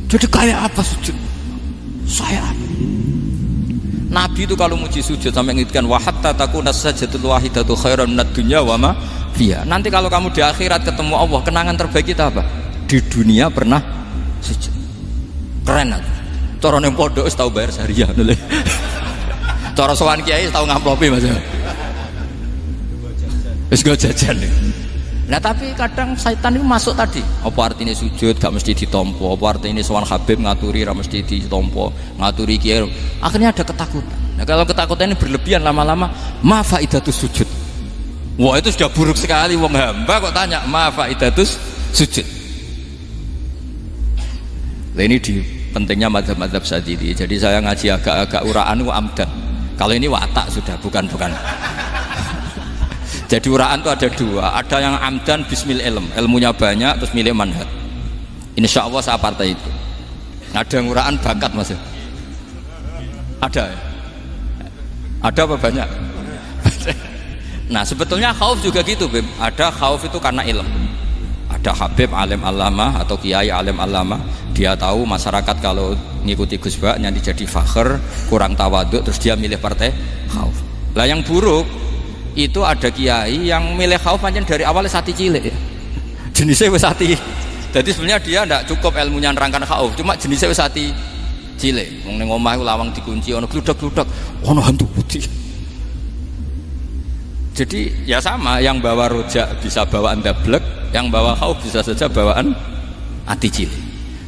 Jadi kayak apa sujud? Saya Nabi itu kalau muji sujud sampai ngitkan wa hatta takuna sajdatul wahidatu khairan minad dunya wa ma fiha. Nanti kalau kamu di akhirat ketemu Allah, kenangan terbaik kita apa? Di dunia pernah sujud. Keren aja. Cara ning pondok wis tau bayar syariah lho. Cara sowan kiai tau ngamplopi Mas. Wis go jajan. Nah tapi kadang setan itu masuk tadi. Apa artinya sujud gak mesti ditompo, apa artinya sowan Habib ngaturi ra mesti ditompo, ngaturi kiai. Akhirnya ada ketakutan. Nah kalau ketakutan ini berlebihan lama-lama, ma faidatus sujud. Wah itu sudah buruk sekali. Wong hamba kok tanya ma faidatus sujud. Nah ini di pentingnya mazhab-mazhab Syadzili. Jadi saya ngaji agak-agak uraan itu amdan. Kalau ini watak sudah bukan. Jadi uraan itu ada dua. Ada yang amdan bismil ilm, ilmunya banyak terus milih manhaj. Insya Allah saya partai itu. Ada yang uraan bakat mas. Ada ya? Ada apa banyak? Nah sebetulnya khauf juga gitu Bim. Ada khauf itu karena ilmu. Ada Habib alim alama atau kiai alim alama, dia tahu masyarakat kalau ngikuti Gus Bak nanti jadi fakhr, kurang tawaduk, terus dia milih partai khauf. Lah yang buruk itu ada kiai yang milih khauf pancen dari awalnya sati cilik ya. Jenisnya wis sati. Jadi sebenarnya dia tidak cukup ilmunya nerangkan khauf, cuma jenisnya wis sati cilik. Wong ning omah iku lawang dikunci ono gludak-gludak, ono hantu putih. Jadi ya sama, yang bawa rojak bisa bawaan dablek, yang bawa khauf bisa saja bawaan ati cilik.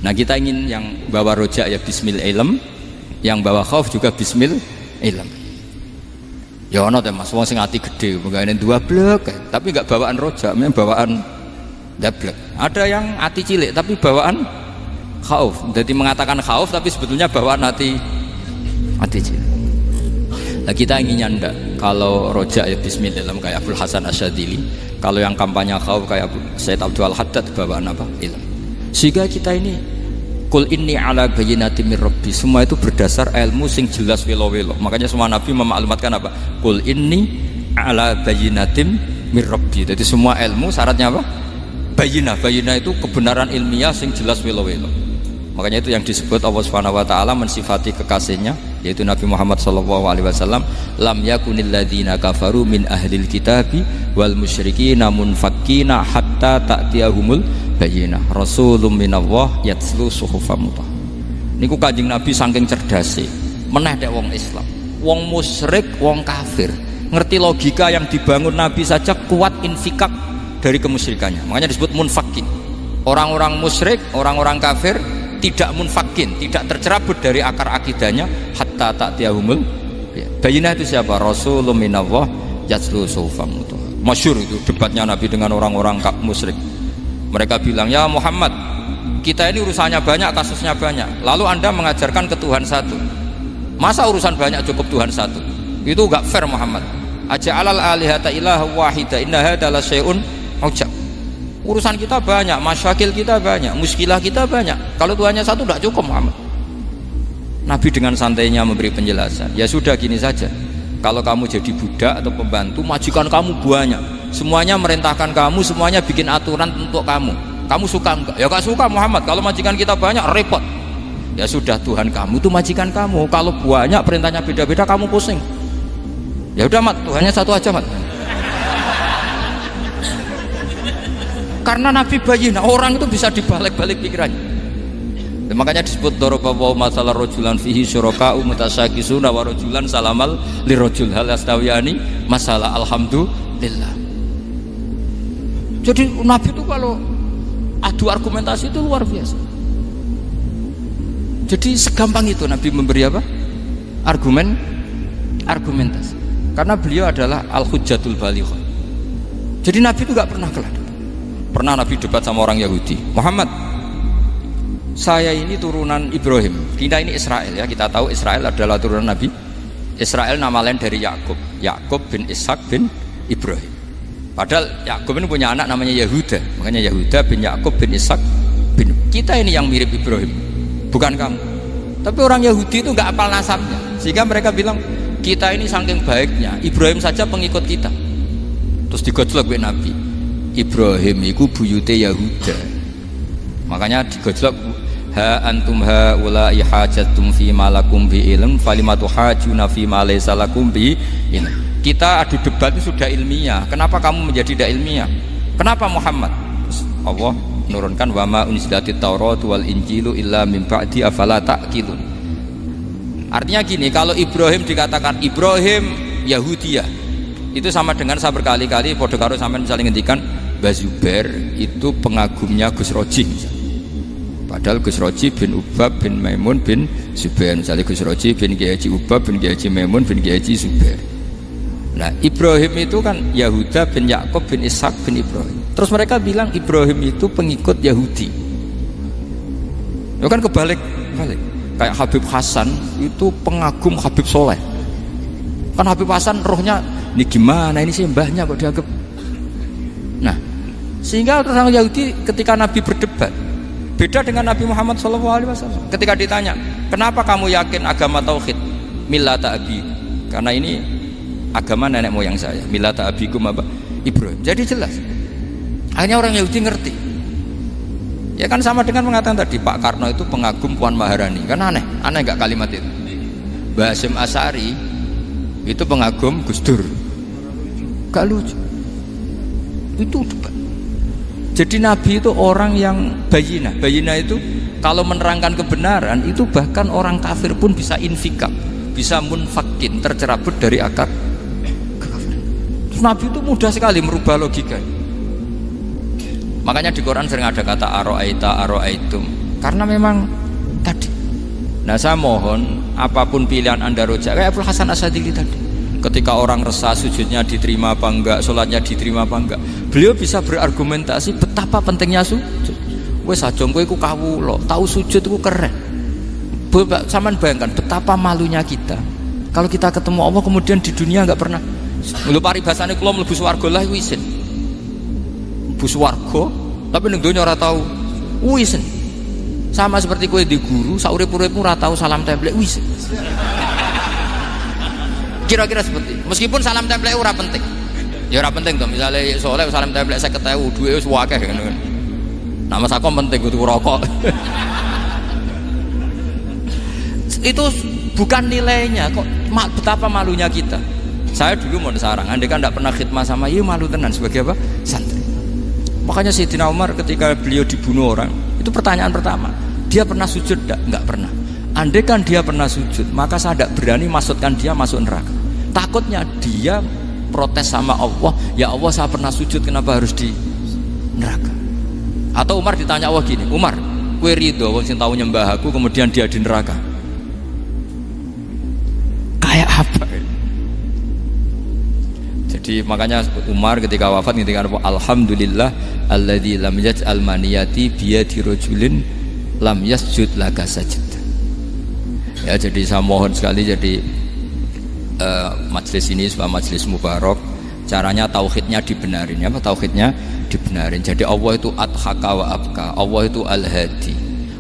Nah kita ingin yang bawa rojak ya bismil ilm, yang bawa khauf juga bismil ilm. Ya ono teh Mas, wong sing ati gede, menggawe dua blek, tapi enggak bawaan rojak, memang bawaan dablek. Ada yang ati cilik tapi bawaan khauf. Jadi mengatakan khauf tapi sebetulnya bawaan ati cilik. Nah kita inginnya ndak, kalau rojak ya bismillah kayak Abdul Hasan Asyadzili, kalau yang kampanye khauf kayak Said Abdul Haddad bawaan apa? Ilm. Sehingga kita ini kul inni ala bayyinatin mir rabbi, semua itu berdasar ilmu sing jelas welo-welo. Makanya semua nabi memaklumatkan apa? Kul inni ala bayyinatin mir rabbi. Jadi semua ilmu syaratnya apa? Bayyinah. Bayyinah itu kebenaran ilmiah sing jelas welo-welo. Makanya itu yang disebut Allah Subhanahu wa taala mensifati kekasihnya yaitu Nabi Muhammad sallallahu alaihi wasallam, lam yakunil ladzina kafaru min ahlil kitabi wal musyrikina munfakkina hatta ta'tiyahumul bayyinah rasulun minallah yatslu suhufam mutahhar. Niku Kanjeng Nabi saking cerdase meneh dek wong Islam, wong musyrik, wong kafir ngerti logika yang dibangun Nabi saja kuat infikak dari kemusyrikannya. Makanya disebut munfakin. Orang-orang musyrik, orang-orang kafir tidak munfakin, tidak tercerabut dari akar akidahnya hatta ta'tiyahumul bayyinah. Itu siapa? Rasulun minallah yatslu suhufam mutahhar. Masyhur itu debatnya Nabi dengan orang-orang musyrik. Mereka bilang, ya Muhammad, kita ini urusannya banyak, kasusnya banyak, lalu anda mengajarkan ke Tuhan satu, masa urusan banyak cukup Tuhan satu? Itu gak fair Muhammad. Aja'alal alihata ilaha wahida inna hadza la syai'un ujab. Urusan kita banyak, masyakil kita banyak, muskilah kita banyak, kalau Tuhannya satu tidak cukup Muhammad. Nabi dengan santainya memberi penjelasan, ya sudah gini saja, kalau kamu jadi budak atau pembantu, majikan kamu banyak, semuanya merintahkan kamu, semuanya bikin aturan untuk kamu suka enggak? Ya gak suka Muhammad, kalau majikan kita banyak repot. Ya sudah, Tuhan kamu itu majikan kamu, kalau banyak perintahnya beda-beda kamu pusing. Ya udah Mat, Tuhannya satu aja Mat. Karena Nabi bayyinah, orang itu bisa dibalik-balik pikirannya. Dan makanya disebut daraballahu masalah rajulan fihi syuraka'u mutasyakisuna wa rajulan salamal lirajul hal yastawiyani masalah alhamdulillah. Jadi Nabi itu kalau adu argumentasi itu luar biasa. Jadi segampang itu Nabi memberi apa? Argumentasi. Karena beliau adalah al-hujjatul balighah. Jadi Nabi itu gak pernah kalah. Pernah Nabi debat sama orang Yahudi, Muhammad, saya ini turunan Ibrahim, kita ini Israel ya, kita tahu Israel adalah turunan Nabi Israel, nama lain dari Yakub bin Ishak bin Ibrahim. Padahal Yakub ini punya anak namanya Yahuda, makanya Yahuda bin Yakub bin Ishak bin. Kita ini yang mirip Ibrahim, bukan kamu. Tapi orang Yahudi itu nggak apal nasabnya, sehingga mereka bilang kita ini saking baiknya Ibrahim saja pengikut kita. Terus digojlok oleh Nabi, Ibrahim itu buyute Yahuda, makanya digojlok, ha antum ha ulai hajatum fi malakum bi ilm falimatu hajuna fi ma laysa lakum bi ilm. Kita adu debat itu sudah ilmiah, kenapa kamu menjadi tidak ilmiah? Kenapa Muhammad? Terus Allah menurunkan wa ma unzilatit taurat wal injilu illa min ba'di afala ta'qilun. Artinya gini, kalau Ibrahim dikatakan Ibrahim Yahudiyah, itu sama dengan saya berkali-kali podo karo sampean saling ngendikan Bazubair itu pengagumnya Gus Roji. Padahal Gus Roji bin Ubab bin Maimun bin Zubair, misalnya Gus Roji bin Kiai Haji Ubab bin Kiai Haji Maimun bin Kiai Haji Zubair. Nah Ibrahim itu kan Yahuda bin Yakub bin Ishak bin Ibrahim. Terus mereka bilang Ibrahim itu pengikut Yahudi. Itu kan kebalik. Kayak Habib Hasan itu pengagum Habib Soleh. Kan Habib Hasan rohnya ini gimana ini sih mbahnya kok dianggap. Nah sehingga orang Yahudi ketika Nabi berdebat beda dengan Nabi Muhammad SAW. Ketika ditanya kenapa kamu yakin agama tauhid millata abi, karena ini agama nenek moyang saya, millata abikum apa Ibrahim. Jadi jelas akhirnya orang Yahudi ngerti. Ya kan sama dengan mengatakan tadi Pak Karno itu pengagum Puan Maharani. Kan aneh nggak kalimat itu? Mbah Hasyim Asy'ari itu pengagum Gus Dur. Gak lucu. Itu debat. Jadi Nabi itu orang yang bayina itu kalau menerangkan kebenaran itu bahkan orang kafir pun bisa infikak, bisa munfakin, tercerabut dari akar kekafiran. Nabi itu mudah sekali merubah logika. Makanya di Quran sering ada kata aro'aitum, karena memang tadi. Nah saya mohon apapun pilihan anda rojak kayak Abdul Hasan Asy'adili tadi, ketika orang resah sujudnya diterima apa enggak, sholatnya diterima apa enggak, beliau bisa berargumentasi betapa pentingnya sujud. Wes ajeng kowe iku kawula, tahu sujud iku keren. Saman bayangkan betapa malunya kita kalau kita ketemu Allah kemudian di dunia enggak pernah. Lho paribasane kula mlebu swarga lah iku isin. Mlebu swarga tapi ning donya ora tau isin. Sama seperti kowe di guru saurip-uripmu ora tau salam templek isin. Kira-kira seperti meskipun salam templek ora penting ya ora penting tuh, misalnya soleh salam templek 50.000 duwe wis akeh ngono kan. Nah Mas aku penting kudu rokok. Itu bukan nilainya kok, betapa malunya kita. Saya dulu mau sarang, andai kan tidak pernah khidmah sama iya malu tenan sebagai apa? Santri. Makanya Sayyidina Umar ketika beliau dibunuh orang, itu pertanyaan pertama, dia pernah sujud enggak pernah. Andai kan dia pernah sujud, maka saya tidak berani masukkan dia masuk neraka. Takutnya dia protes sama Allah, ya Allah saya pernah sujud kenapa harus di neraka. Atau Umar ditanya Allah gini, Umar kowe ridho wong sing tau nyembah aku kemudian dia di neraka, kayak apa? Jadi makanya Umar ketika wafat ketika alhamdulillah alladzi lam yaj'al maniyati biyadi rajulin lam yasjud laka sajid. Ya jadi saya mohon sekali jadi majelis ini sebuah majelis mubarak, caranya tauhidnya dibenarin ya, tauhidnya dibenarin. Jadi Allah itu adhaka wa abka, Allah itu al-hadi,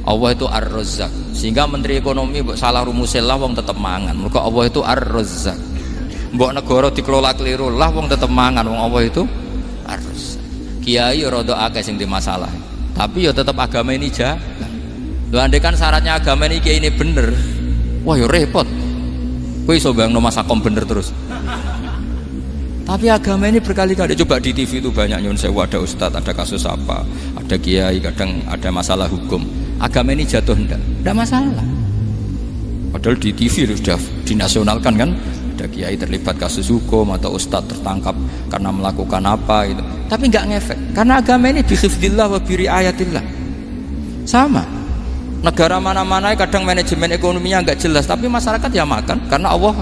Allah itu ar-razzaq. Sehingga menteri ekonomi mbok salah rumusillah wong tetep mangan. Mergo Allah itu ar-razzaq. Mbok negara dikelola keliru lah wong tetep mangan, wong Allah itu ar-razzaq. Kiai rada akeh sing di masalah. Tapi ya tetep agama ini jalan. Lho andai kan syaratnya agama ini kiai ini bener, wah ya repot. Kowe iso bayangno masakom bener terus. Tapi agama ini berkali-kali coba di TV itu banyak nyun sewu, ada ustadz, ada kasus apa, ada kiai, kadang ada masalah hukum. Agama ini jatuh enggak masalah. Padahal di TV sudah dinasionalkan kan, ada kiai terlibat kasus hukum atau ustadz tertangkap karena melakukan apa itu. Tapi enggak ngefek karena agama ini bihifdzillah wa biriayatillah. Sama. Negara mana-mana kadang manajemen ekonominya enggak jelas, tapi masyarakat ya makan karena Allah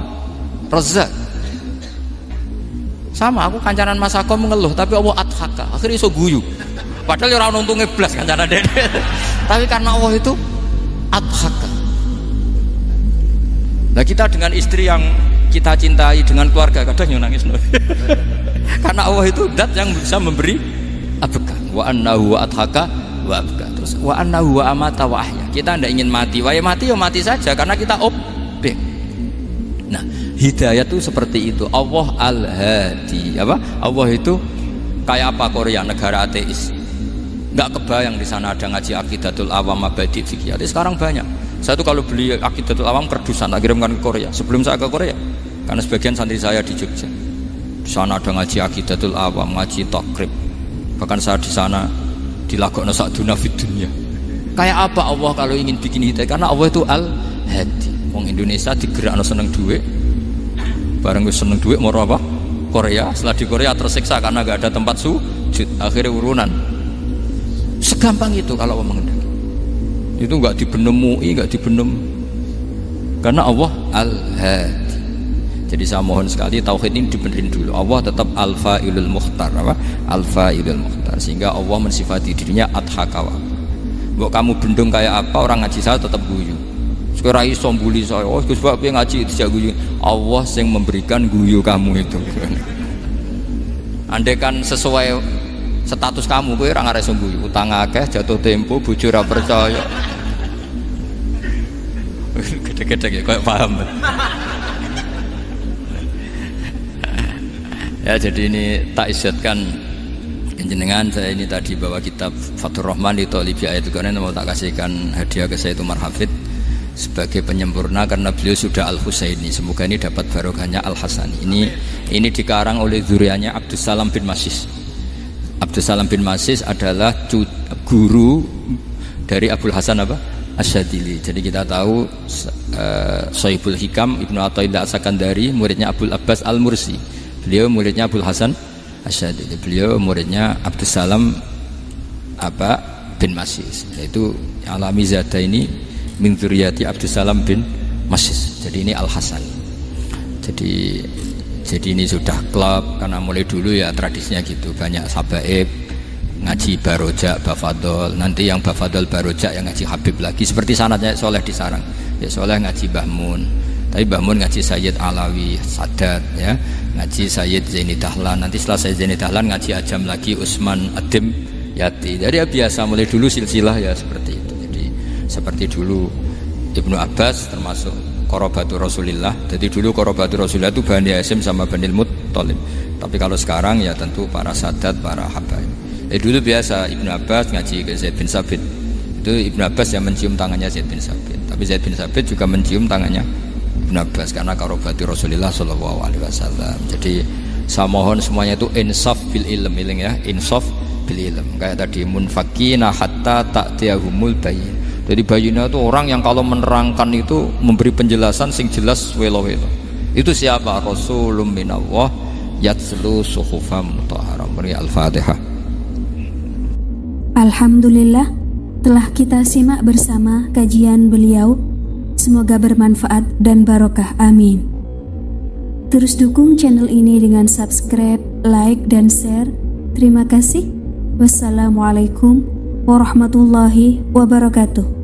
Razzaq. Sama aku kancanan Mas Ako mengeluh tapi Allah adhaka akhirnya iso guyu padahal orang untungnya blas kancanan dede tapi karena Allah itu adhaka. Nah kita dengan istri yang kita cintai, dengan keluarga kadang yang nangis karena Allah itu zat yang bisa memberi abka wa annahu wa adhaka wa abka, terus wa annahu wa amata wa ahya. Kita tidak ingin mati, wah mati ya mati saja karena kita objek. Nah hidayah itu seperti itu. Allah al-hadi apa? Allah itu kayak apa Korea, negara ateis. Nggak kebayang di sana ada ngaji Aqidatul Awam Mabadi' Fikih. Sekarang banyak. Saya tuh kalau beli Aqidatul Awam kerdusan tak kirimkan ke Korea. Sebelum saya ke Korea, karena sebagian santri saya di Jogja. Di sana ada ngaji Aqidatul Awam, ngaji takrib. Bahkan saya di sana dilakokno sakduna fid dunya. Kayak apa Allah kalau ingin bikin hidayah? Karena Allah itu al-hadi. Wong Indonesia digerakno seneng duit. Bareng wis seneng duit moro apa? Korea. Setelah di Korea tersiksa karena gak ada tempat sujud. Akhirnya urunan. Segampang itu kalau Allah mengendaki. Itu gak dibenem MUI, gak dibenem Karena Allah Al-Hadi. Jadi saya mohon sekali tauhid ini dibenerin dulu. Allah tetap Al-Fa'ilul Mukhtar, apa? Al-Fa'ilul Mukhtar. Sehingga Allah mensifati dirinya Adhaka. Mbok kamu bendung kayak apa, orang ngaji saya tetap guyu. Sekarang iso mbuli saya, oh Gus Pak ngaji tidak guyu. Allah yang memberikan guyu kamu itu. Andai kan sesuai status kamu, kowe ora ngarep guyu. Utang akeh, jatuh tempo, bojo ora percaya. Gede-gede ya, kayak paham. Ya jadi ini tak isyatkan jenengan, saya ini tadi bawa kitab Fathur Rahman di Thalibi Ayat Al-Quran, mau tak kasihkan hadiah ke saya itu Umar Hafid sebagai penyempurna karena beliau sudah Al-Husaini. Semoga ini dapat barokahnya Al-Hasani. Ini dikarang oleh zurianya Abdus Salam bin Masis. Abdus Salam bin Masis adalah guru dari Abul Hasan apa? Asyadili. Jadi kita tahu Sohibul Hikam Ibnu Athaillah As-Sakandari muridnya Abul Abbas Al-Mursi. Beliau muridnya Abul Hasan Asyadili. Beliau muridnya Abdus Salam bin Masis. Yaitu Alami Zada ini min dzurriyyati Abdus Salam bin Masis. Jadi ini Al-Hasan. Jadi ini sudah klub karena mulai dulu ya tradisinya gitu, banyak sabaib ngaji barojak bafadol, nanti yang bafadol barojak yang ngaji Habib lagi, seperti sanadnya Soleh di Sarang ya, Soleh ngaji Bahmun, tapi Bahmun ngaji Sayyid Alawi Sadat ya, ngaji Sayyid Zaini Dahlan, nanti setelah Sayyid Zaini Dahlan ngaji Ajam lagi Usman Adim Yati. Jadi ya biasa mulai dulu silsilah ya seperti itu. Jadi seperti dulu Ibnu Abbas termasuk Qorobatul Rasulillah. Jadi dulu Qorobatul Rasulillah itu Bani Hasyim sama Bani Muttalib. Tapi kalau sekarang ya tentu para sadat, para habaib. Dulu biasa Ibnu Abbas ngaji ke Zaid bin Sabit. Itu Ibnu Abbas yang mencium tangannya Zaid bin Sabit. Tapi Zaid bin Sabit juga mencium tangannya Ibnu Abbas karena Qorobatul Rasulillah Shallallahu Alaihi Wasallam. Jadi saya mohon semuanya itu insaf bil ilm, ya, insaf bil ilm. Kayak tadi munfakina hatta ta'tiyahumul bayin. Jadi bayina itu orang yang kalau menerangkan itu memberi penjelasan sing jelas welo-welo. Itu siapa? Rasulun minallah yatslu suhufam mutahharah. Al-Fatihah. Alhamdulillah, telah kita simak bersama kajian beliau. Semoga bermanfaat dan barokah. Amin. Terus dukung channel ini dengan subscribe, like, dan share. Terima kasih. Wassalamualaikum warahmatullahi wabarakatuh.